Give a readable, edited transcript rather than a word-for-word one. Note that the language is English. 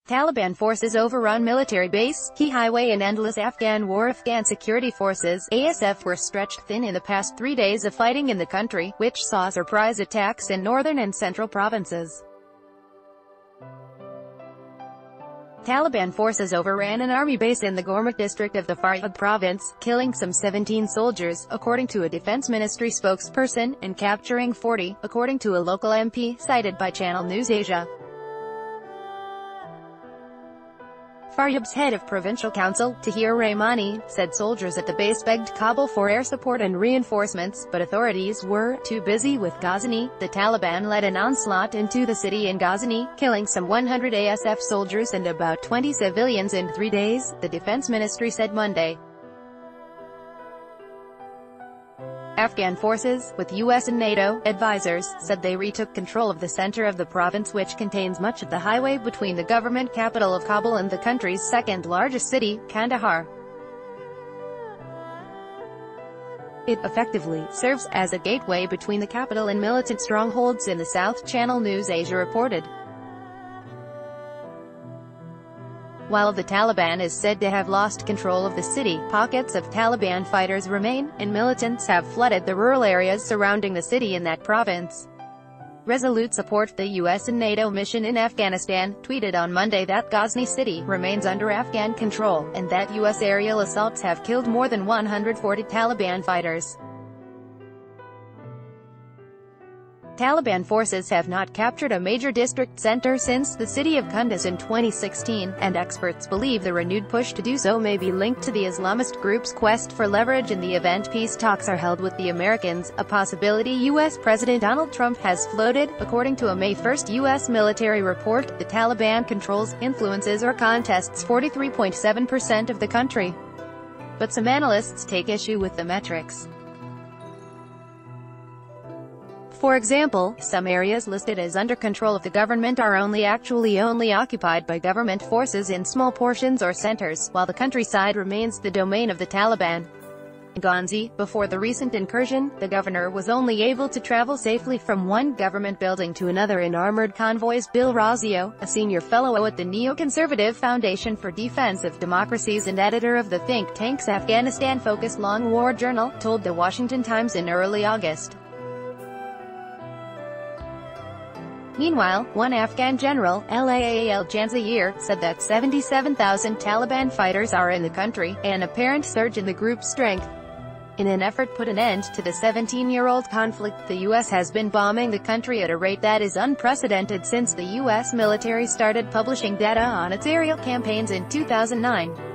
Taliban forces overrun military base, key highway in endless Afghan war. Afghan security forces, ASF, were stretched thin in the past 3 days of fighting in the country, which saw surprise attacks in northern and central provinces. Taliban forces overran an army base in the Gormuk district of the Faryab province, killing some 17 soldiers, according to a defense ministry spokesperson, and capturing 40, according to a local MP, cited by Channel News Asia. Faryab's head of provincial council, Tahir Rahmani, said soldiers at the base begged Kabul for air support and reinforcements, but authorities were too busy with Ghazni. The Taliban led an onslaught into the city in Ghazni, killing some 100 ASF soldiers and about 20 civilians in 3 days, the defense ministry said Monday. Afghan forces, with US and NATO advisors, said they retook control of the center of the province, which contains much of the highway between the government capital of Kabul and the country's second-largest city, Kandahar. It effectively serves as a gateway between the capital and militant strongholds in the south, Channel News Asia reported. While the Taliban is said to have lost control of the city, pockets of Taliban fighters remain, and militants have flooded the rural areas surrounding the city in that province. Resolute support. The US and NATO mission in Afghanistan tweeted on Monday that Ghazni city remains under Afghan control, and that US aerial assaults have killed more than 140 Taliban fighters. Taliban forces have not captured a major district center since the city of Kunduz in 2016, and experts believe the renewed push to do so may be linked to the Islamist group's quest for leverage in the event peace talks are held with the Americans, a possibility U.S. President Donald Trump has floated. According to a May 1 U.S. military report, the Taliban controls, influences or contests 43.7% of the country. But some analysts take issue with the metrics. For example, some areas listed as under control of the government are only occupied by government forces in small portions or centers, while the countryside remains the domain of the Taliban. In Ghazni, before the recent incursion, the governor was only able to travel safely from one government building to another in armored convoys. Bill Razio, a senior fellow at the Neoconservative Foundation for Defense of Democracies and editor of the think tank's Afghanistan-focused Long War Journal, told The Washington Times in early August. Meanwhile, one Afghan general, Laal Janzahir, said that 77,000 Taliban fighters are in the country, an apparent surge in the group's strength. In an effort to put an end to the 17-year-old conflict, the U.S. has been bombing the country at a rate that is unprecedented since the U.S. military started publishing data on its aerial campaigns in 2009.